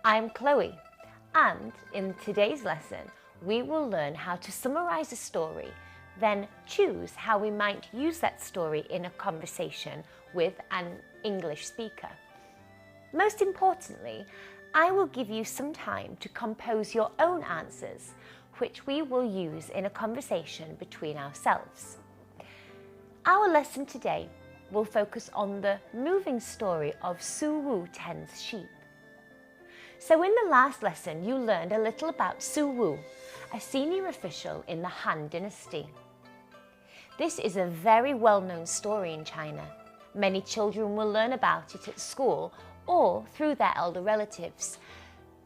I'm Chloe, and in today's lesson, we will learn how to summarize a story, then choose how we might use that story in a conversation with an English speaker. Most importantly, I will give you some time to compose your own answers, which we will use in a conversation between ourselves. Our lesson today will focus on the moving story of Su Wu tends sheep. So in the last lesson, you learned a little about Su Wu, a senior official in the Han Dynasty. This is a very well-known story in China. Many children will learn about it at school or through their elder relatives.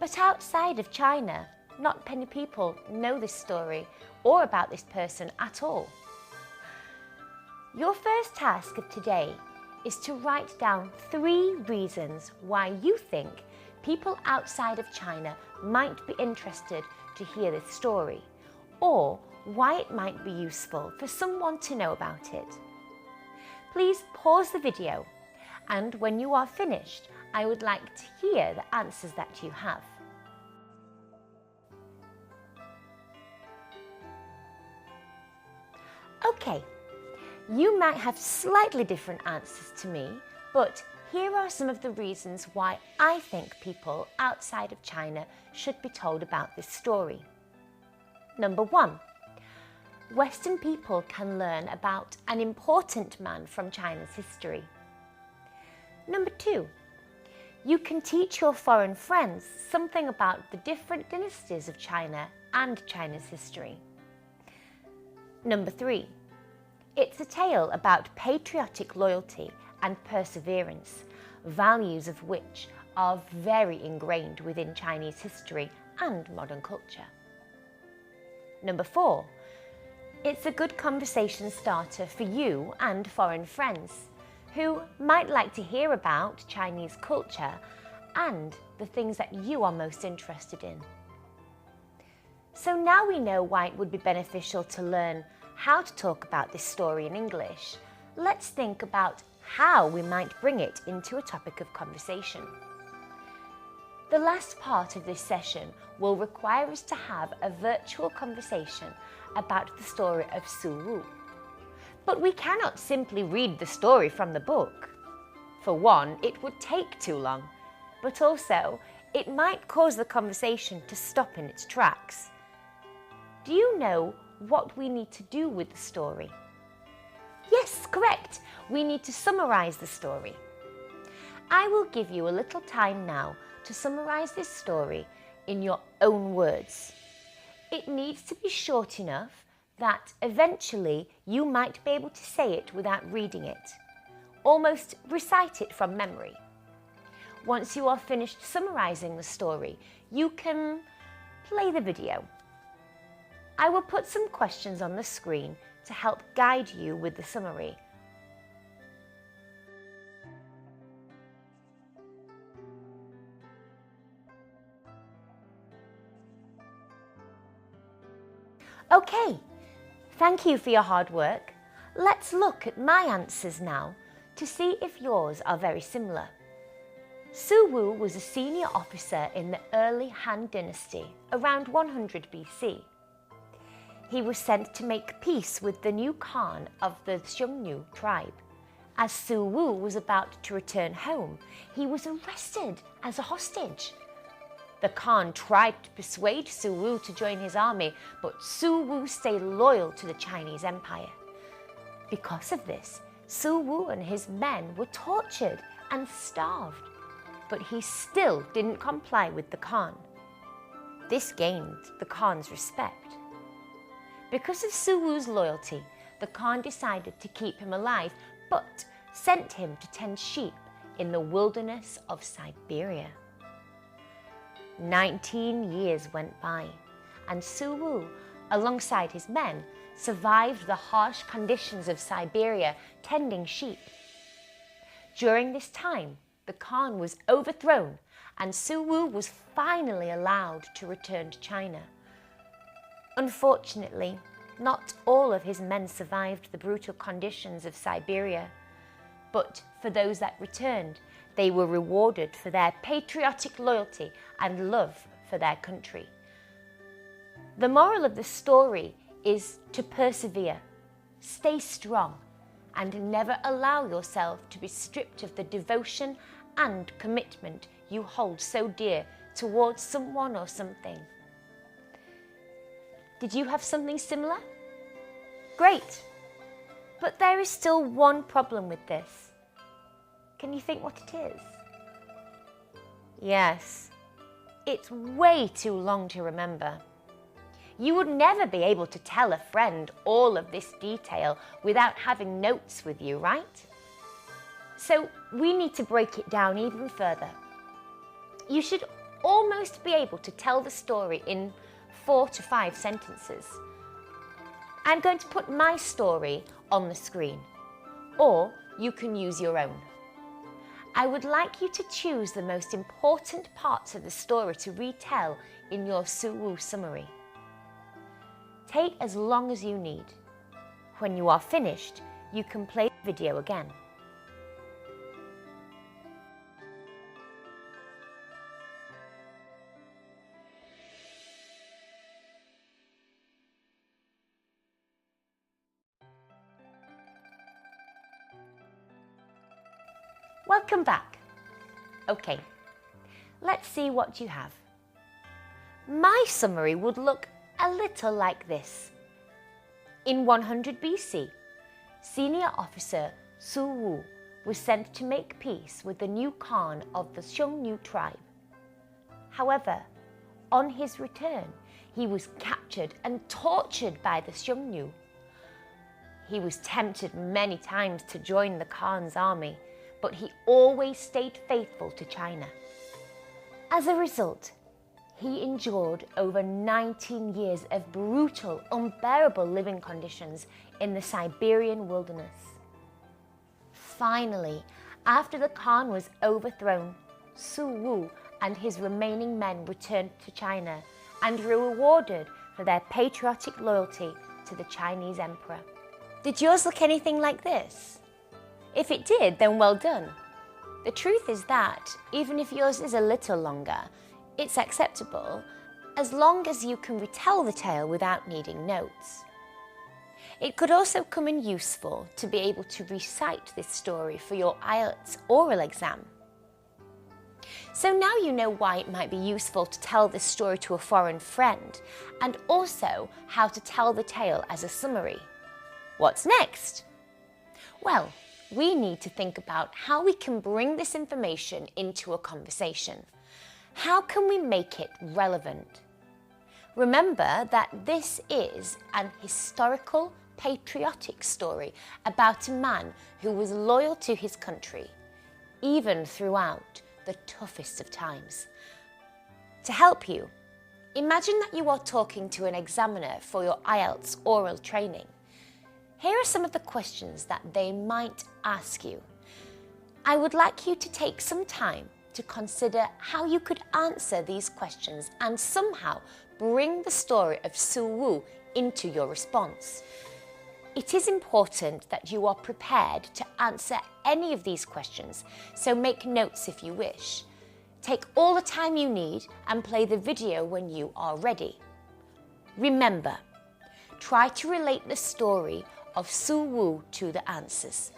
But outside of China, not many people know this story or about this person at all. Your first task of today is to write down 3 reasons why you think people outside of China might be interested to hear this story, or why it might be useful for someone to know about it. Please pause the video, and when you are finished, I would like to hear the answers that you have. Okay, you might have slightly different answers to me, but here are some of the reasons why I think people outside of China should be told about this story. Number 1, Western people can learn about an important man from China's history. Number 2, you can teach your foreign friends something about the different dynasties of China and China's history. Number 3, it's a tale about patriotic loyalty and perseverance, values of which are very ingrained within Chinese history and modern culture. Number 4, it's a good conversation starter for you and foreign friends who might like to hear about Chinese culture and the things that you are most interested in. So now we know why it would be beneficial to learn how to talk about this story in English. Let's think about how we might bring it into a topic of conversation. The last part of this session will require us to have a virtual conversation about the story of Su Wu. But we cannot simply read the story from the book. For one, it would take too long, but also it might cause the conversation to stop in its tracks. Do you know what we need to do with the story? Yes, correct. We need to summarize the story. I will give you a little time now to summarize this story in your own words. It needs to be short enough that eventually you might be able to say it without reading it. Almost recite it from memory. Once you are finished summarizing the story, you can play the video. I will put some questions on the screen to help guide you with the summary. Okay, thank you for your hard work. Let's look at my answers now to see if yours are very similar. Su Wu was a senior officer in the early Han Dynasty around 100 BC. He was sent to make peace with the new Khan of the Xiongnu tribe. As Su Wu was about to return home, he was arrested as a hostage. The Khan tried to persuade Su Wu to join his army, but Su Wu stayed loyal to the Chinese Empire. Because of this, Su Wu and his men were tortured and starved, but he still didn't comply with the Khan. This gained the Khan's respect. Because of Su Wu's loyalty, the Khan decided to keep him alive, but sent him to tend sheep in the wilderness of Siberia. 19 years went by, and Su Wu, alongside his men, survived the harsh conditions of Siberia tending sheep. During this time, the Khan was overthrown, and Su Wu was finally allowed to return to China. Unfortunately, not all of his men survived the brutal conditions of Siberia, but for those that returned, They were rewarded for their patriotic loyalty and love for their country. The moral of the story is to persevere, stay strong, and never allow yourself to be stripped of the devotion and commitment you hold so dear towards someone or something. Did you have something similar? Great! But there is still one problem with this. Can you think what it is? Yes, it's way too long to remember. You would never be able to tell a friend all of this detail without having notes with you, right? So we need to break it down even further. You should almost be able to tell the story in 4 to 5 sentences. I'm going to put my story on the screen, or you can use your own. I would like you to choose the most important parts of the story to retell in your Suwu summary. Take as long as you need. When you are finished, you can play the video again. Welcome back. Okay, let's see what you have. My summary would look a little like this. In 100 BC, senior officer Su Wu was sent to make peace with the new Khan of the Xiongnu tribe. However, on his return, he was captured and tortured by the Xiongnu. He was tempted many times to join the Khan's army, but he always stayed faithful to China. As a result, he endured over 19 years of brutal, unbearable living conditions in the Siberian wilderness. Finally, after the Khan was overthrown, Su Wu and his remaining men returned to China and were rewarded for their patriotic loyalty to the Chinese emperor. Did yours look anything like this? If it did, then well done. The truth is that, even if yours is a little longer, it's acceptable as long as you can retell the tale without needing notes. It could also come in useful to be able to recite this story for your IELTS oral exam. So now you know why it might be useful to tell this story to a foreign friend, and also how to tell the tale as a summary. What's next? Well, we need to think about how we can bring this information into a conversation. How can we make it relevant? Remember that this is an historical, patriotic story about a man who was loyal to his country, even throughout the toughest of times. To help you, imagine that you are talking to an examiner for your IELTS oral training. Here are some of the questions that they might ask you. I would like you to take some time to consider how you could answer these questions and somehow bring the story of Su Wu into your response. It is important that you are prepared to answer any of these questions, so make notes if you wish. Take all the time you need and play the video when you are ready. Remember, try to relate the story of Su Wu to the answers.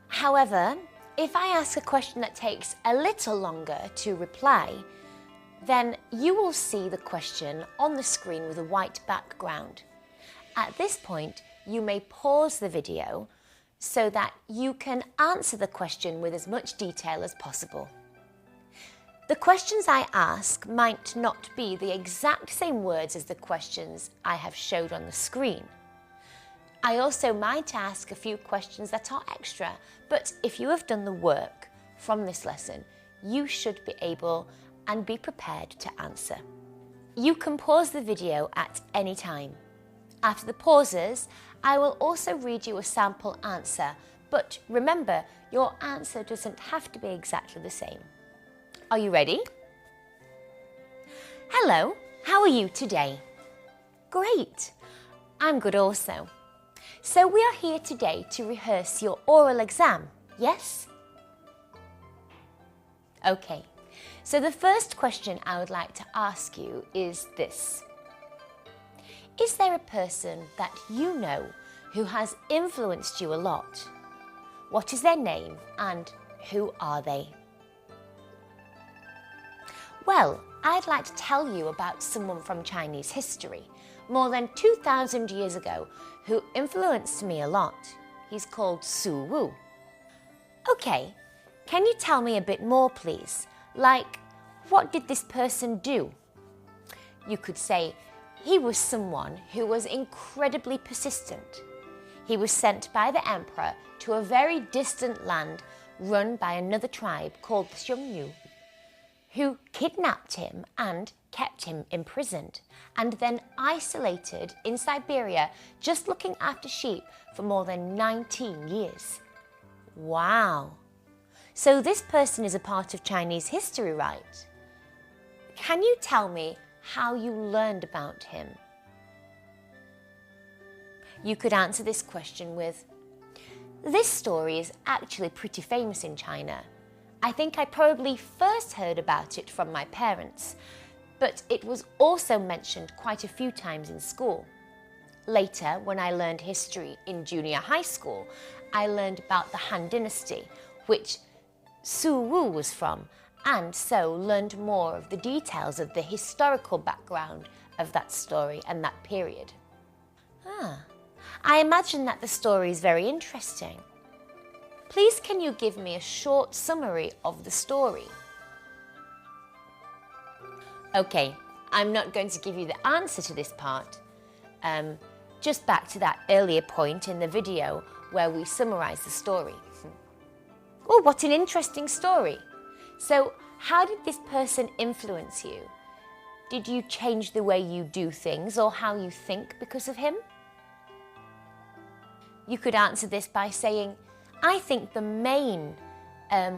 However, if I ask a question that takes a little longer to reply, then you will see the question on the screen with a white background. At this point, you may pause the video so that you can answer the question with as much detail as possible. The questions I ask might not be the exact same words as the questions I have showed on the screen. I also might ask a few questions that are extra, but if you have done the work from this lesson, you should be able and be prepared to answer. You can pause the video at any time. After the pauses, I will also read you a sample answer, but remember, your answer doesn't have to be exactly the same. Are you ready? Hello, how are you today? Great, I'm good also. So we are here today to rehearse your oral exam, yes? Okay, so the first question I would like to ask you is this. Is there a person that you know who has influenced you a lot? What is their name and who are they? Well, I'd like to tell you about someone from Chinese history, more than 2,000 years ago, who influenced me a lot. He's called Su Wu. Okay, can you tell me a bit more, please? Like, what did this person do? You could say he was someone who was incredibly persistent. He was sent by the emperor to a very distant land run by another tribe called Xiongnu, who kidnapped him and kept him imprisoned, and then isolated in Siberia, just looking after sheep for more than 19 years. Wow! So this person is a part of Chinese history, right? Can you tell me how you learned about him? You could answer this question with, this story is actually pretty famous in China. I think I probably first heard about it from my parents, but it was also mentioned quite a few times in school. Later, when I learned history in junior high school, I learned about the Han Dynasty, which Su Wu was from, and so learned more of the details of the historical background of that story and that period. I imagine that the story is very interesting. Please can you give me a short summary of the story? Okay, I'm not going to give you the answer to this part. Just back to that earlier point in the video where we summarise the story. Oh, what an interesting story. So, how did this person influence you? Did you change the way you do things or how you think because of him? You could answer this by saying, I think the main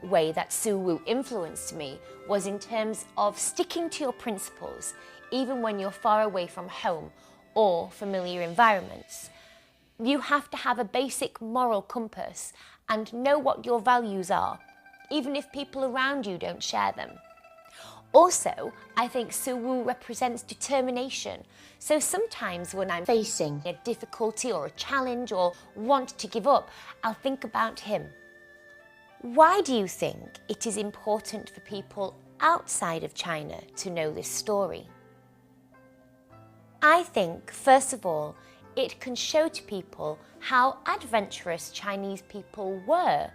way that Su Wu influenced me was in terms of sticking to your principles, even when you're far away from home or familiar environments. You have to have a basic moral compass and know what your values are, even if people around you don't share them. Also, I think Su Wu represents determination. So sometimes when I'm facing a difficulty or a challenge or want to give up, I'll think about him. Why do you think it is important for people outside of China to know this story? I think, first of all, it can show to people how adventurous Chinese people were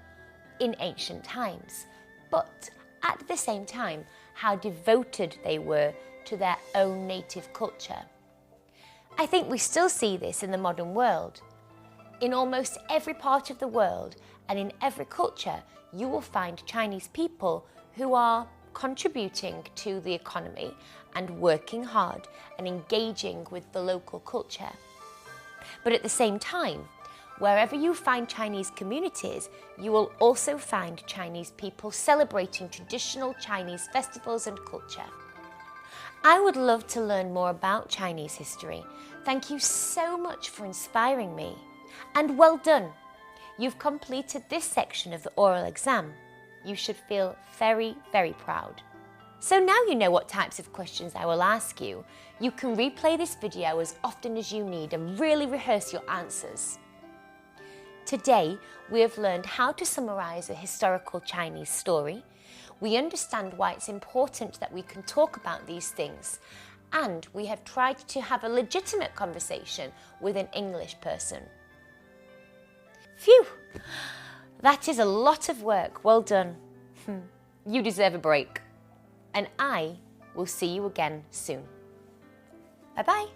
in ancient times, but at the same time, how devoted they were to their own native culture. I think we still see this in the modern world. In almost every part of the world and in every culture, you will find Chinese people who are contributing to the economy and working hard and engaging with the local culture. But at the same time, wherever you find Chinese communities, you will also find Chinese people celebrating traditional Chinese festivals and culture. I would love to learn more about Chinese history. Thank you so much for inspiring me. And well done! You've completed this section of the oral exam. You should feel very, very proud. So now you know what types of questions I will ask you. You can replay this video as often as you need and really rehearse your answers. Today, we have learned how to summarise a historical Chinese story. We understand why it's important that we can talk about these things. And we have tried to have a legitimate conversation with an English person. Phew! That is a lot of work. Well done. You deserve a break. And I will see you again soon. Bye-bye.